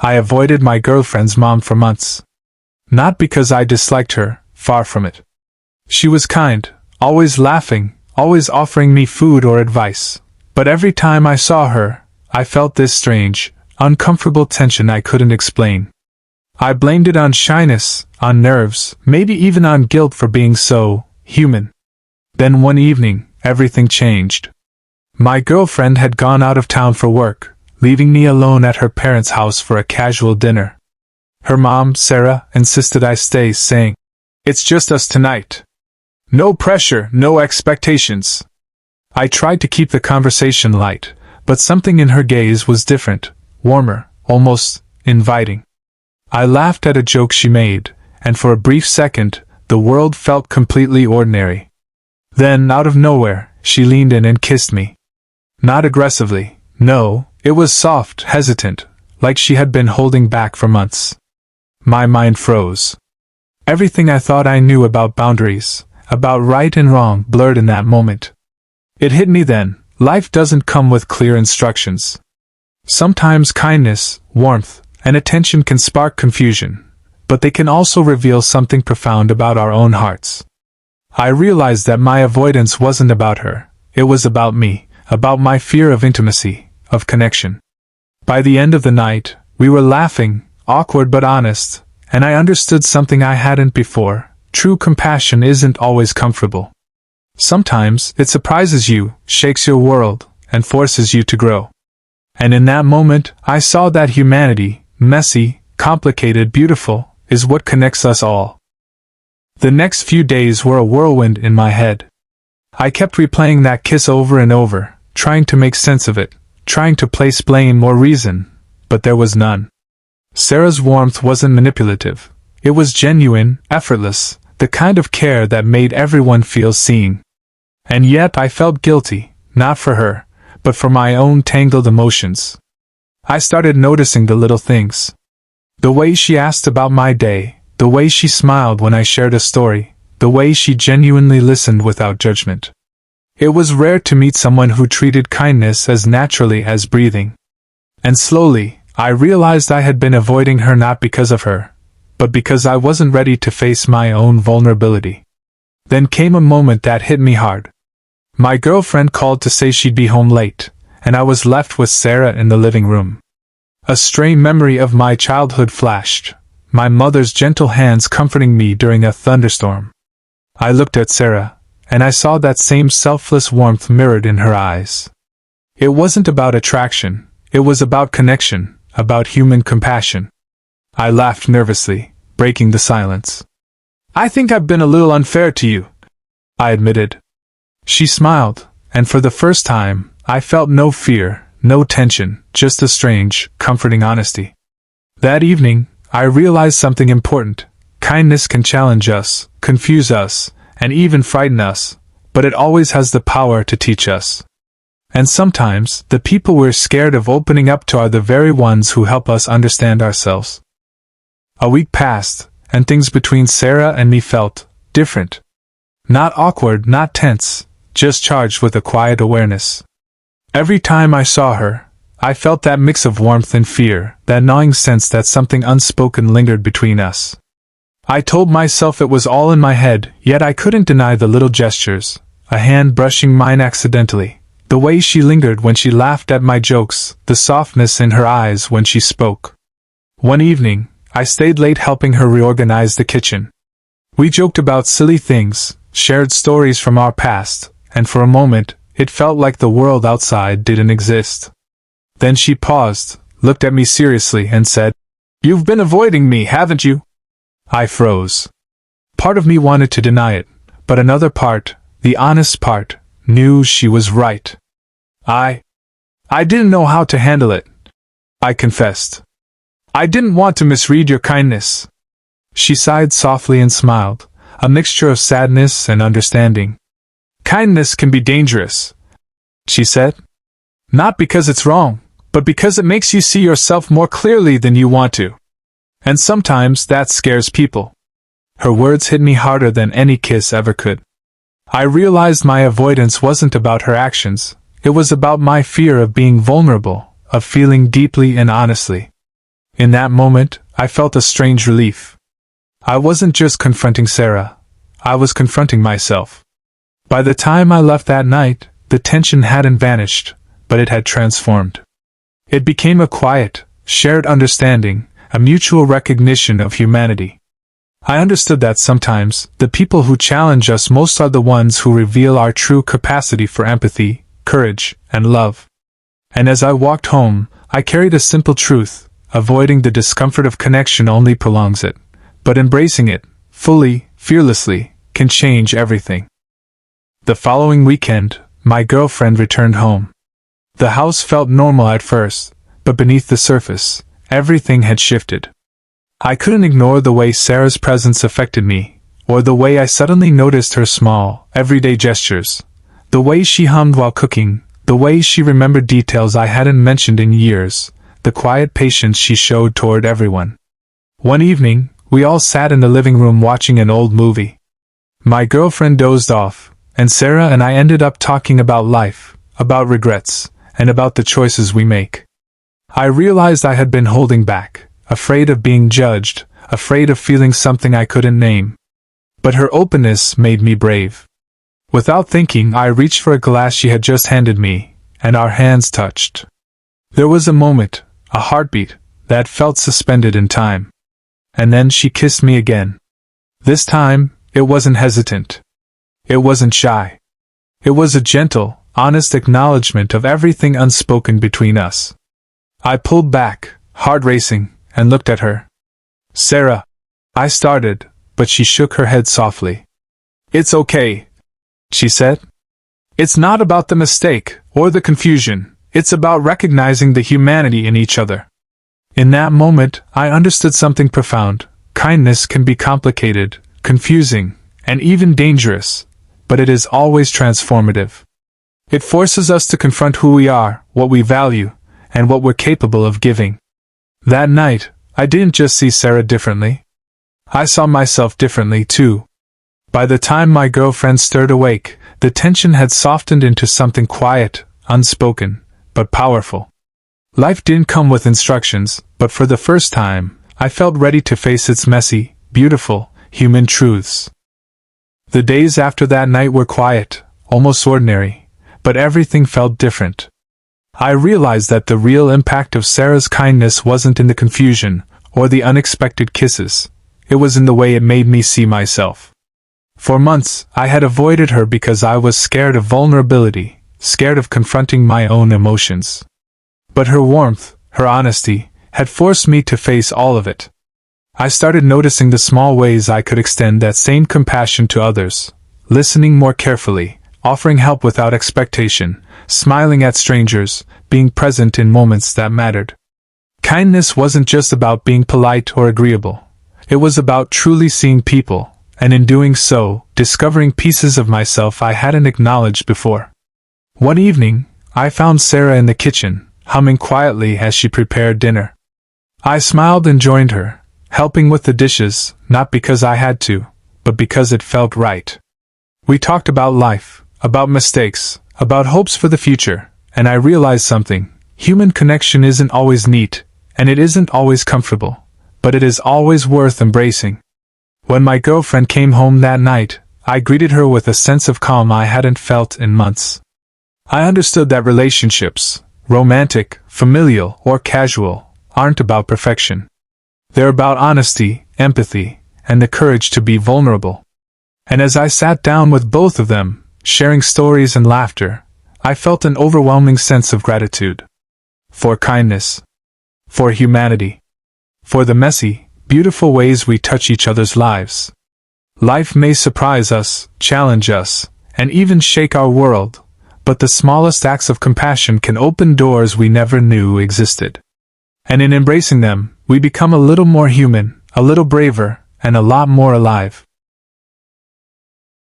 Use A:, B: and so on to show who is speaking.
A: I avoided my girlfriend's mom for months. Not because I disliked her, far from it. She was kind, always laughing, always offering me food or advice. But every time I saw her, I felt this strange, uncomfortable tension I couldn't explain. I blamed it on shyness, on nerves, maybe even on guilt for being so human. Then one evening, everything changed. My girlfriend had gone out of town for work, leaving me alone at her parents' house for a casual dinner. Her mom, Sarah, insisted I stay, saying, "It's just us tonight. No pressure, no expectations." I tried to keep the conversation light, but something in her gaze was different, warmer, almost inviting. I laughed at a joke she made, and for a brief second, the world felt completely ordinary. Then, out of nowhere, she leaned in and kissed me. Not aggressively, no, it was soft, hesitant, like she had been holding back for months. My mind froze. Everything I thought I knew about boundaries, about right and wrong, blurred in that moment. It hit me then, life doesn't come with clear instructions. Sometimes kindness, warmth, and attention can spark confusion, but they can also reveal something profound about our own hearts. I realized that my avoidance wasn't about her, it was about me, about my fear of intimacy, of connection. By the end of the night, we were laughing, awkward but honest, and I understood something I hadn't before. True compassion isn't always comfortable. Sometimes it surprises you, shakes your world, and forces you to grow. And in that moment, I saw that humanity, messy, complicated, beautiful, is what connects us all. The next few days were a whirlwind in my head. I kept replaying that kiss over and over, trying to make sense of it, trying to place blame or reason, but there was none. Sarah's warmth wasn't manipulative. It was genuine, effortless, the kind of care that made everyone feel seen. And yet I felt guilty, not for her, but for my own tangled emotions. I started noticing the little things. The way she asked about my day, the way she smiled when I shared a story, the way she genuinely listened without judgment. It was rare to meet someone who treated kindness as naturally as breathing. And slowly, I realized I had been avoiding her not because of her, but because I wasn't ready to face my own vulnerability. Then came a moment that hit me hard. My girlfriend called to say she'd be home late, and I was left with Sarah in the living room. A stray memory of my childhood flashed, my mother's gentle hands comforting me during a thunderstorm. I looked at Sarah, and I saw that same selfless warmth mirrored in her eyes. It wasn't about attraction, it was about connection, about human compassion. I laughed nervously, breaking the silence. "I think I've been a little unfair to you," I admitted. She smiled, and for the first time, I felt no fear, no tension, just a strange, comforting honesty. That evening, I realized something important. Kindness can challenge us, confuse us, and even frighten us, but it always has the power to teach us. And sometimes, the people we're scared of opening up to are the very ones who help us understand ourselves. A week passed, and things between Sarah and me felt different. Not awkward, not tense, just charged with a quiet awareness. Every time I saw her, I felt that mix of warmth and fear, that gnawing sense that something unspoken lingered between us. I told myself it was all in my head, yet I couldn't deny the little gestures, a hand brushing mine accidentally, the way she lingered when she laughed at my jokes, the softness in her eyes when she spoke. One evening, I stayed late helping her reorganize the kitchen. We joked about silly things, shared stories from our past, and for a moment, it felt like the world outside didn't exist. Then she paused, looked at me seriously, and said, "You've been avoiding me, haven't you?" I froze. Part of me wanted to deny it, but another part, the honest part, knew she was right. I didn't know how to handle it, I confessed. I didn't want to misread your kindness. She sighed softly and smiled, a mixture of sadness and understanding. Kindness can be dangerous, she said. Not because it's wrong, but because it makes you see yourself more clearly than you want to. And sometimes that scares people. Her words hit me harder than any kiss ever could. I realized my avoidance wasn't about her actions, it was about my fear of being vulnerable, of feeling deeply and honestly. In that moment, I felt a strange relief. I wasn't just confronting Sarah, I was confronting myself. By the time I left that night, the tension hadn't vanished, but it had transformed. It became a quiet, shared understanding, a mutual recognition of humanity. I understood that sometimes, the people who challenge us most are the ones who reveal our true capacity for empathy, courage, and love. And as I walked home, I carried a simple truth: avoiding the discomfort of connection only prolongs it, but embracing it, fully, fearlessly, can change everything. The following weekend, my girlfriend returned home. The house felt normal at first, but beneath the surface, everything had shifted. I couldn't ignore the way Sarah's presence affected me, or the way I suddenly noticed her small, everyday gestures, the way she hummed while cooking, the way she remembered details I hadn't mentioned in years, the quiet patience she showed toward everyone. One evening, we all sat in the living room watching an old movie. My girlfriend dozed off, and Sarah and I ended up talking about life, about regrets, and about the choices we make. I realized I had been holding back, afraid of being judged, afraid of feeling something I couldn't name. But her openness made me brave. Without thinking, I reached for a glass she had just handed me, and our hands touched. There was a moment, a heartbeat, that felt suspended in time. And then she kissed me again. This time, it wasn't hesitant. It wasn't shy. It was a gentle, honest acknowledgement of everything unspoken between us. I pulled back, heart racing, and looked at her. "Sarah," I started, but she shook her head softly. "It's okay," she said. "It's not about the mistake, or the confusion, it's about recognizing the humanity in each other." In that moment, I understood something profound. Kindness can be complicated, confusing, and even dangerous, but it is always transformative. It forces us to confront who we are, what we value, and what we're capable of giving. That night, I didn't just see Sarah differently. I saw myself differently too. By the time my girlfriend stirred awake, the tension had softened into something quiet, unspoken, but powerful. Life didn't come with instructions, but for the first time, I felt ready to face its messy, beautiful, human truths. The days after that night were quiet, almost ordinary, but everything felt different. I realized that the real impact of Sarah's kindness wasn't in the confusion, or the unexpected kisses. It was in the way it made me see myself. For months, I had avoided her because I was scared of vulnerability, scared of confronting my own emotions. But her warmth, her honesty, had forced me to face all of it. I started noticing the small ways I could extend that same compassion to others, listening more carefully, offering help without expectation, smiling at strangers, being present in moments that mattered. Kindness wasn't just about being polite or agreeable. It was about truly seeing people, and in doing so, discovering pieces of myself I hadn't acknowledged before. One evening, I found Sarah in the kitchen, humming quietly as she prepared dinner. I smiled and joined her, helping with the dishes, not because I had to, but because it felt right. We talked about life, about mistakes, about hopes for the future, and I realized something. Human connection isn't always neat, and it isn't always comfortable, but it is always worth embracing. When my girlfriend came home that night, I greeted her with a sense of calm I hadn't felt in months. I understood that relationships, romantic, familial, or casual, aren't about perfection. They're about honesty, empathy, and the courage to be vulnerable. And as I sat down with both of them, sharing stories and laughter, I felt an overwhelming sense of gratitude. For kindness. For humanity. For the messy, beautiful ways we touch each other's lives. Life may surprise us, challenge us, and even shake our world, but the smallest acts of compassion can open doors we never knew existed. And in embracing them, we become a little more human, a little braver, and a lot more alive.